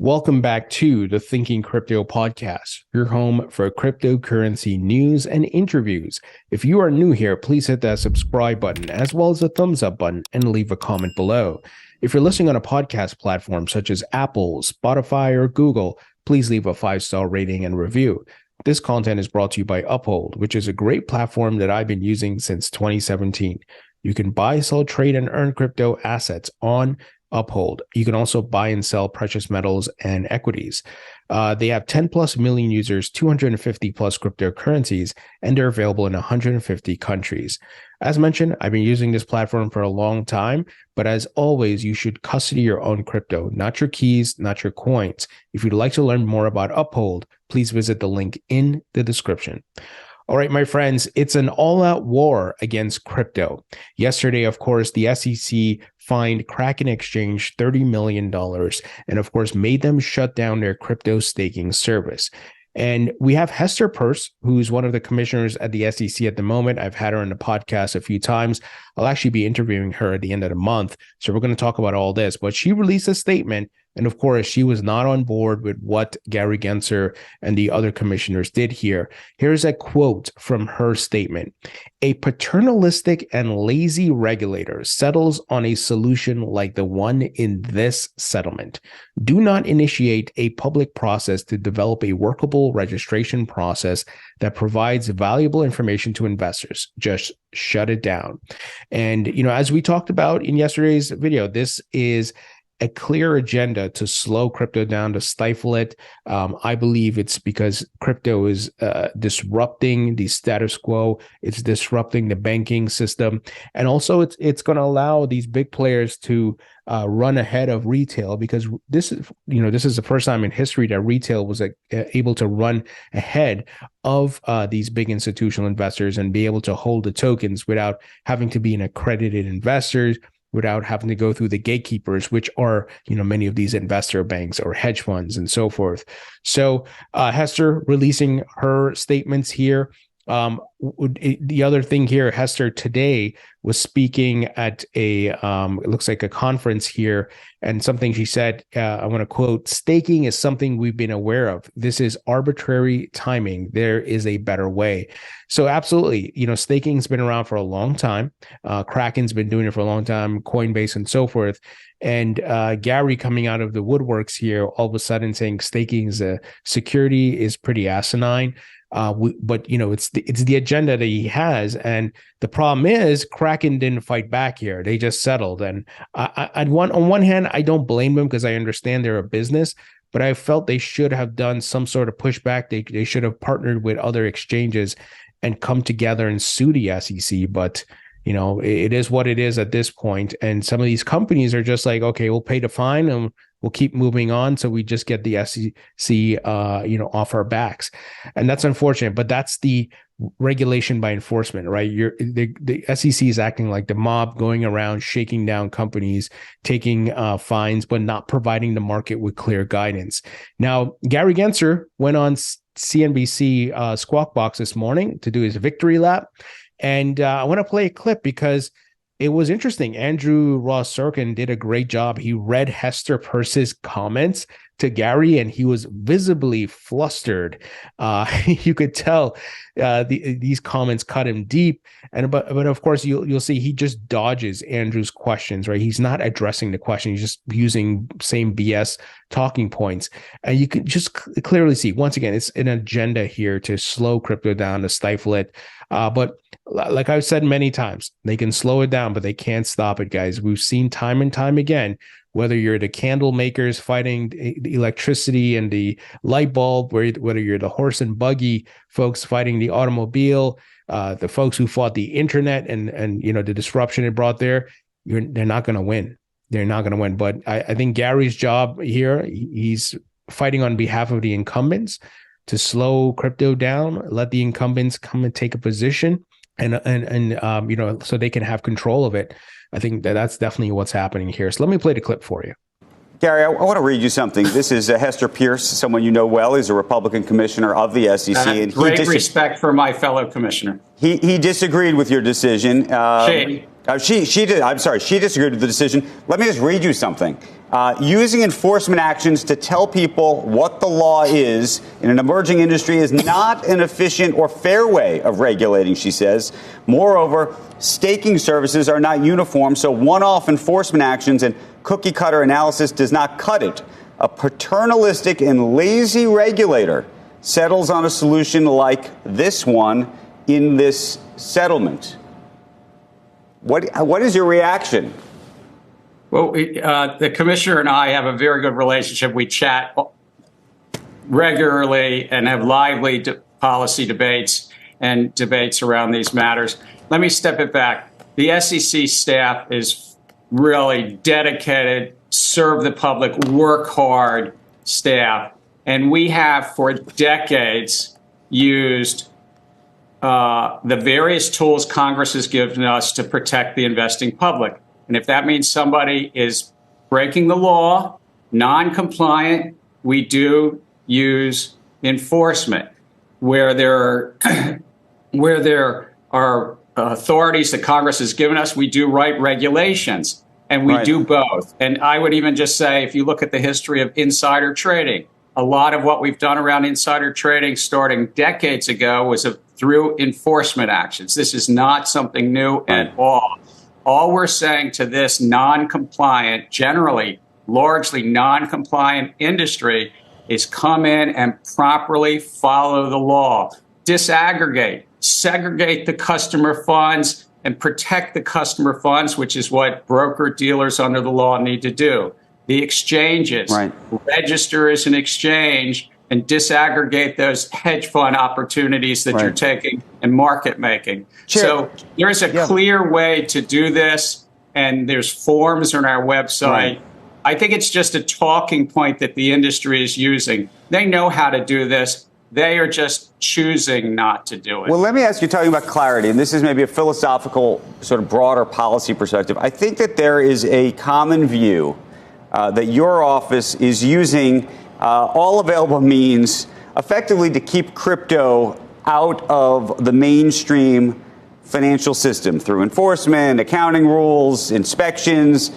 Welcome back to the Thinking Crypto podcast, your home for cryptocurrency news and interviews. If you are new here, please hit that subscribe button as well as the thumbs up button and leave a comment below. If you're listening on a podcast platform such as Apple, Spotify, or Google, please leave a 5-star rating and review. This content is brought to you by Uphold, which is a great platform that I've been using since 2017. You can buy, sell, trade, and earn crypto assets on Uphold. You can also buy and sell precious metals and equities. They have 10 plus million users, 250 plus cryptocurrencies, and they're available in 150 countries. As mentioned, I've been using this platform for a long time, but as always, you should custody your own crypto, not your keys, not your coins. If you'd like to learn more about Uphold, please visit the link in the description. All right, my friends, it's an all-out war against crypto. Yesterday, of course, the SEC fined Kraken Exchange $30 million and, of course, made them shut down their crypto staking service. And we have Hester Peirce, who's one of the commissioners at the SEC at the moment. I've had her on the podcast a few times. I'll actually be interviewing her at the end of the month. So we're going to talk about all this. But she released a statement. And of course, she was not on board with what Gary Gensler and the other commissioners did here. Here's a quote from her statement. "A paternalistic and lazy regulator settles on a solution like the one in this settlement. Do not initiate a public process to develop a workable registration process that provides valuable information to investors. Just shut it down." And, as we talked about in yesterday's video, this is a clear agenda to slow crypto down, to stifle it. I believe it's because crypto is disrupting the status quo. It's disrupting the banking system. And also it's going to allow these big players to run ahead of retail, because this is the first time in history that retail was able to run ahead of these big institutional investors and be able to hold the tokens without having to be an accredited investor, without having to go through the gatekeepers, which are, many of these investor banks or hedge funds and so forth. So Hester releasing her statements here. The other thing here, Hester today was speaking at it looks like a conference here, and something she said, I want to quote, "Staking is something we've been aware of. This is arbitrary timing. There is a better way." So absolutely, staking's been around for a long time. Kraken's been doing it for a long time, Coinbase and so forth. And Gary coming out of the woodworks here, all of a sudden saying staking is a security is pretty asinine. But it's the agenda that he has, and the problem is Kraken didn't fight back here; they just settled. And on one hand, I don't blame them because I understand they're a business, but I felt they should have done some sort of pushback. They should have partnered with other exchanges and come together and sue the SEC. But it is what it is at this point. And some of these companies are just like, okay, we'll pay the fine and we'll keep moving on. So we just get the SEC, off our backs. And that's unfortunate, but that's the regulation by enforcement, right? The SEC is acting like the mob, going around shaking down companies, taking fines, but not providing the market with clear guidance. Now, Gary Gensler went on CNBC Squawk Box this morning to do his victory lap. And I want to play a clip because it was interesting. Andrew Ross Sorkin did a great job. He read Hester Peirce's comments to Gary, and he was visibly flustered. You could tell these comments cut him deep. But of course, you'll see he just dodges Andrew's questions, right? He's not addressing the question. He's just using same BS talking points. And you can just clearly see, once again, it's an agenda here to slow crypto down, to stifle it. But like I've said many times, they can slow it down, but they can't stop it, guys. We've seen time and time again, whether you're the candle makers fighting the electricity and the light bulb, whether you're the horse and buggy folks fighting the automobile, the folks who fought the internet and the disruption it brought there, they're not going to win. They're not going to win. But I think Gary's job here, he's fighting on behalf of the incumbents to slow crypto down, let the incumbents come and take a position, and so they can have control of it. I think that's definitely what's happening here. So let me play the clip for you. Gary, I want to read you something. This is Hester Peirce, someone you know well. He's a Republican commissioner of the SEC. And great respect for my fellow commissioner. He disagreed with your decision. Shame. She did. I'm sorry. She disagreed with the decision. Let me just read you something. Using enforcement actions to tell people what the law is in an emerging industry is not an efficient or fair way of regulating, she says. Moreover, staking services are not uniform, so one-off enforcement actions and cookie-cutter analysis does not cut it. A paternalistic and lazy regulator settles on a solution like this one in this settlement. What is your reaction? Well, the commissioner and I have a very good relationship. We chat regularly and have lively policy debates and debates around these matters. Let me step it back. The SEC staff is really dedicated, serve the public, work hard staff. And we have for decades used the various tools Congress has given us to protect the investing public. And if that means somebody is breaking the law, non-compliant, we do use enforcement. Where there are authorities that Congress has given us, we do write regulations, and we do both. And I would even just say, if you look at the history of insider trading, a lot of what we've done around insider trading starting decades ago was through enforcement actions. This is not something new at all. All we're saying to this non-compliant, generally, largely non-compliant industry is come in and properly follow the law, disaggregate, segregate the customer funds, and protect the customer funds, which is what broker-dealers under the law need to do. The exchanges, register as an exchange, and disaggregate those hedge fund opportunities that you're taking and market making. Sure. So there's a clear way to do this, and there's forms on our website. I think it's just a talking point that the industry is using. They know how to do this. They are just choosing not to do it. Well, let me ask you, talking about clarity, and this is maybe a philosophical, sort of broader policy perspective. I think that there is a common view that your office is using all available means effectively to keep crypto out of the mainstream financial system through enforcement, accounting rules, inspections.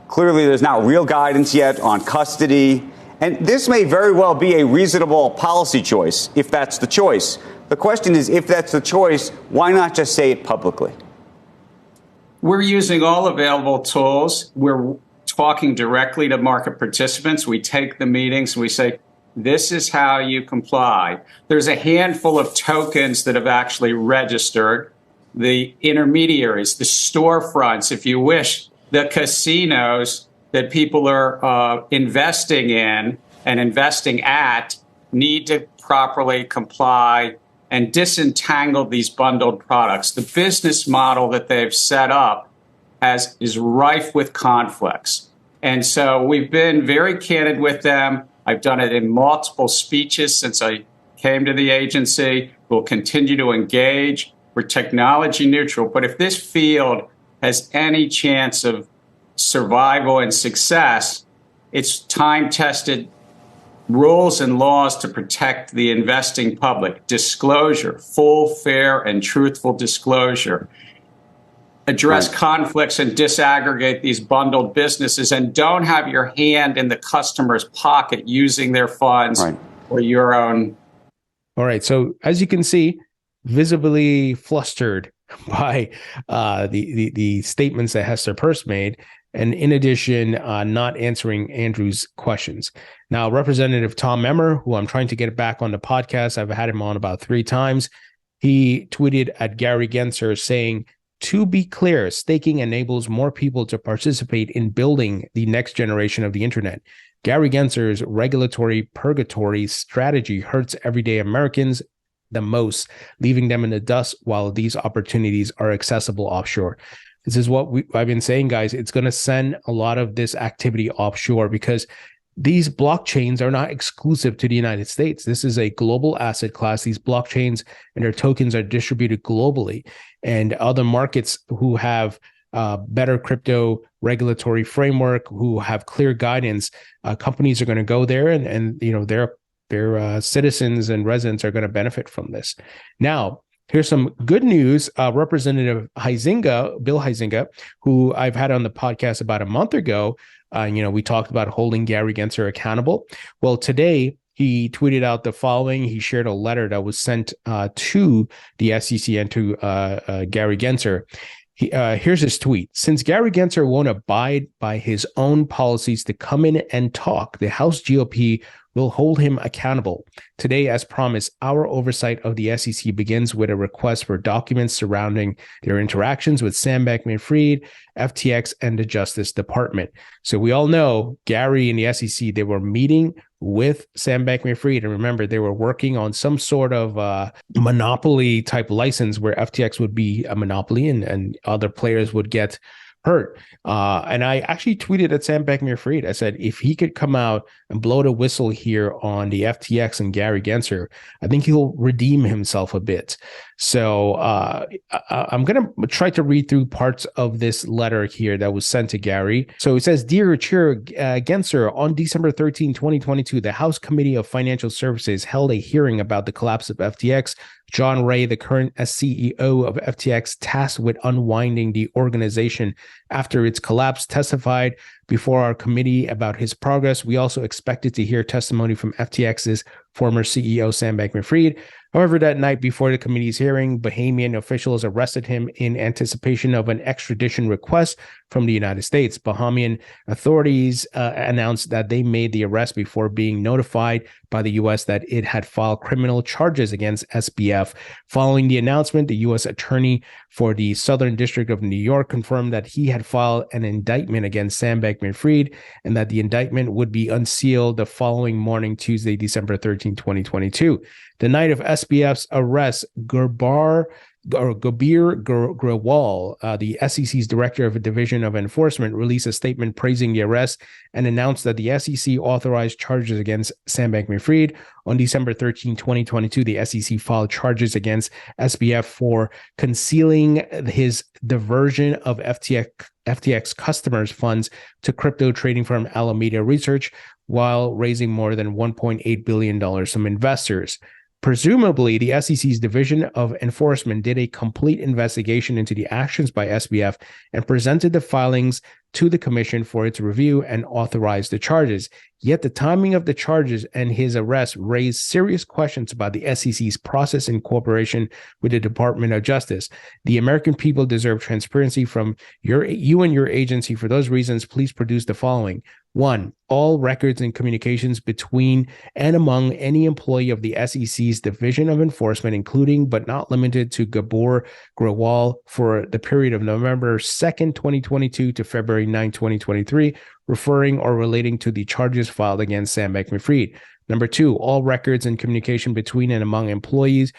Clearly, there's not real guidance yet on custody. And this may very well be a reasonable policy choice, if that's the choice. The question is, if that's the choice, why not just say it publicly? We're using all available tools. We're talking directly to market participants. We take the meetings and we say, this is how you comply. There's a handful of tokens that have actually registered. The intermediaries, the storefronts, if you wish, the casinos that people are investing in and investing at need to properly comply and disentangle these bundled products. The business model that they've set up is rife with conflicts. And so we've been very candid with them. I've done it in multiple speeches since I came to the agency. We'll continue to engage. We're technology neutral. But if this field has any chance of survival and success, it's time-tested rules and laws to protect the investing public. Disclosure, full, fair, and truthful disclosure. Address conflicts and disaggregate these bundled businesses, and don't have your hand in the customer's pocket using their funds for your own. All right. So as you can see, visibly flustered by the statements that Hester Peirce made, and in addition, not answering Andrew's questions. Now, Representative Tom Emmer, who I'm trying to get back on the podcast, I've had him on about 3 times. He tweeted at Gary Gensler saying, "To be clear, staking enables more people to participate in building the next generation of the internet. Gary Gensler's regulatory purgatory strategy hurts everyday Americans the most, leaving them in the dust while these opportunities are accessible offshore." This is what I've been saying, guys. It's going to send a lot of this activity offshore because these blockchains are not exclusive to the United States. This is a global asset class. These blockchains and their tokens are distributed globally. And other markets who have better crypto regulatory framework, who have clear guidance, companies are going to go there, and you know their citizens and residents are going to benefit from this. Now, here's some good news. Representative Bill Huizenga, who I've had on the podcast about a month ago, we talked about holding Gary Gensler accountable. Well, today he tweeted out the following. He shared a letter that was sent to the SEC and to Gary Gensler. Here's his tweet. Since Gary Gensler won't abide by his own policies to come in and talk, the House GOP will hold him accountable. Today, as promised, our oversight of the SEC begins with a request for documents surrounding their interactions with Sam Bankman-Fried, FTX, and the Justice Department. So we all know Gary and the SEC, they were meeting with Sam Bankman-Fried. And remember, they were working on some sort of monopoly type license where FTX would be a monopoly and other players would get hurt. And I actually tweeted at Sam Bankman-Fried. I said, if he could come out and blow the whistle here on the FTX and Gary Gensler, I think he'll redeem himself a bit. So I'm going to try to read through parts of this letter here that was sent to Gary. So it says, Dear Chair Gensler, on December 13, 2022, the House Committee of Financial Services held a hearing about the collapse of FTX. John Ray, the current CEO of FTX, tasked with unwinding the organization after its collapse, testified before our committee about his progress. We also expected to hear testimony from FTX's former CEO, Sam Bankman-Fried. However, that night before the committee's hearing, Bahamian officials arrested him in anticipation of an extradition request from the United States. Bahamian authorities announced that they made the arrest before being notified by the U.S. that it had filed criminal charges against SBF. Following the announcement, the U.S. Attorney for the Southern District of New York confirmed that he had filed an indictment against Sam Bankman-Fried and that the indictment would be unsealed the following morning, Tuesday, December 13, 2022. The night of SBF's arrest, Gabir Grewal, the SEC's director of a division of enforcement, released a statement praising the arrest and announced that the SEC authorized charges against Sam Bankman-Fried. On December 13, 2022, the SEC filed charges against SBF for concealing his diversion of FTX customers' funds to crypto trading firm Alameda Research while raising more than $1.8 billion from investors. Presumably, the SEC's Division of Enforcement did a complete investigation into the actions by SBF and presented the filings to the commission for its review and authorized the charges. Yet the timing of the charges and his arrest raised serious questions about the SEC's process in cooperation with the Department of Justice. The American people deserve transparency from you and your agency. For those reasons, please produce the following. 1. All records and communications between and among any employee of the SEC's Division of Enforcement, including but not limited to Gabir Grewal, for the period of November 2nd, 2022 to February 9, 2023, referring or relating to the charges filed against Sam Bankman-Fried. Number 2, all records and communication between and among employees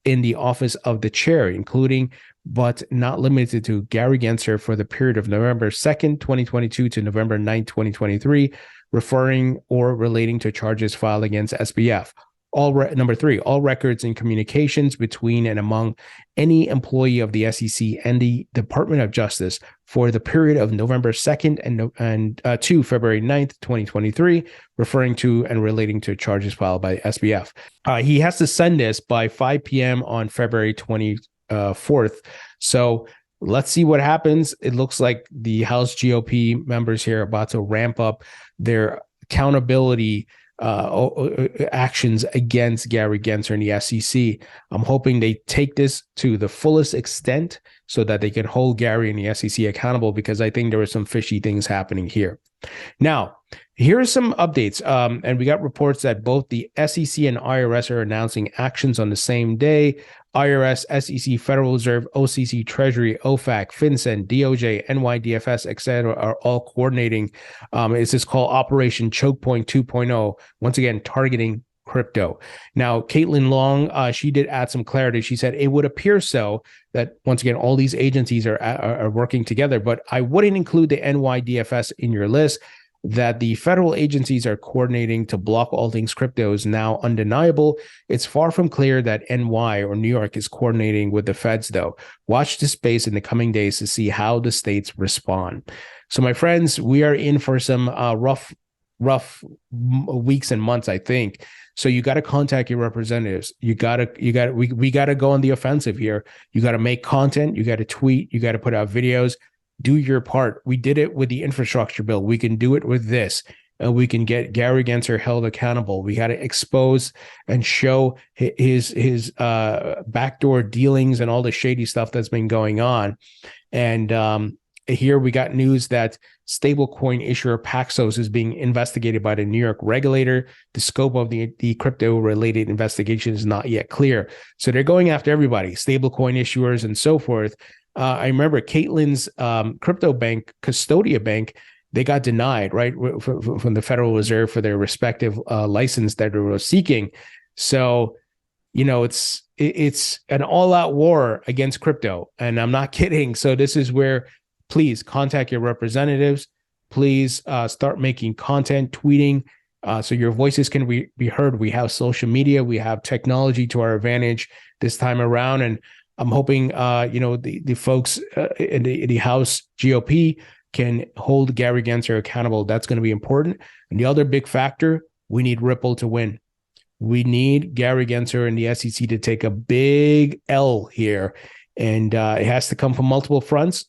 in the office of the chair, including but not limited to Gary Gensler, for the period of November 2nd, 2022 to November 9, 2023, referring or relating to charges filed against SBF. Number 3, all records and communications between and among any employee of the SEC and the Department of Justice for the period of November 2nd and to February 9th, 2023, referring to and relating to charges filed by SBF. He has to send this by 5 p.m. on February 24th. So let's see what happens. It looks like the House GOP members here are about to ramp up their accountability actions against Gary Gensler and the SEC. I'm hoping they take this to the fullest extent so that they can hold Gary and the SEC accountable, because I think there are some fishy things happening here. Now, here are some updates. And we got reports that both the SEC and IRS are announcing actions on the same day. IRS, SEC, Federal Reserve, OCC, Treasury, OFAC, FinCEN, DOJ, NYDFS, etc. are all coordinating. This is called Operation Choke Point 2.0, once again, targeting crypto. Now, Caitlin Long, she did add some clarity. She said, it would appear so that, once again, all these agencies are working together, but I wouldn't include the NYDFS in your list. That the federal agencies are coordinating to block all things crypto is now undeniable. It's far from clear that NY or New York is coordinating with the feds, though. Watch this space in the coming days to see how the states respond. So, my friends, we are in for some rough rough weeks and months, I think. So you got to contact your representatives. We got to go on the offensive here. You got to make content. You got to tweet. You got to put out videos. Do your part. We did it with the infrastructure bill. We can do it with this. And we can get Gary Gensler held accountable. We got to expose and show his backdoor dealings and all the shady stuff that's been going on. And here we got news that stablecoin issuer Paxos is being investigated by the New York regulator. The scope of the crypto-related investigation is not yet clear. So they're going after everybody, stablecoin issuers and so forth. I remember Caitlin's crypto bank, Custodia Bank, they got denied, right, from the Federal Reserve for their respective license that they were seeking. So, it's an all-out war against crypto, and I'm not kidding. So this is where, please contact your representatives. Please start making content, tweeting, so your voices can be heard. We have social media, we have technology to our advantage this time around, and I'm hoping the folks in the House GOP can hold Gary Gensler accountable. That's going to be important. And the other big factor, we need Ripple to win. We need Gary Gensler and the SEC to take a big L here. And it has to come from multiple fronts,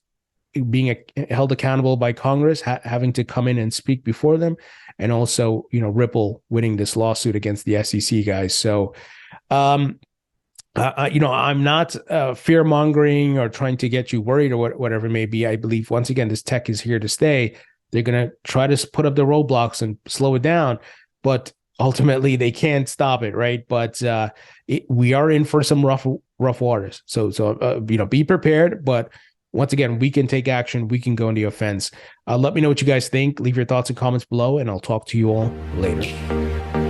being held accountable by Congress, having to come in and speak before them, and also, Ripple winning this lawsuit against the SEC guys. So, I'm not fear mongering or trying to get you worried or whatever it may be. I believe, once again, this tech is here to stay. They're going to try to put up the roadblocks and slow it down, but ultimately they can't stop it, right? But we are in for some rough waters. So be prepared. But once again, we can take action. We can go on the offense. Let me know what you guys think. Leave your thoughts and comments below, and I'll talk to you all later.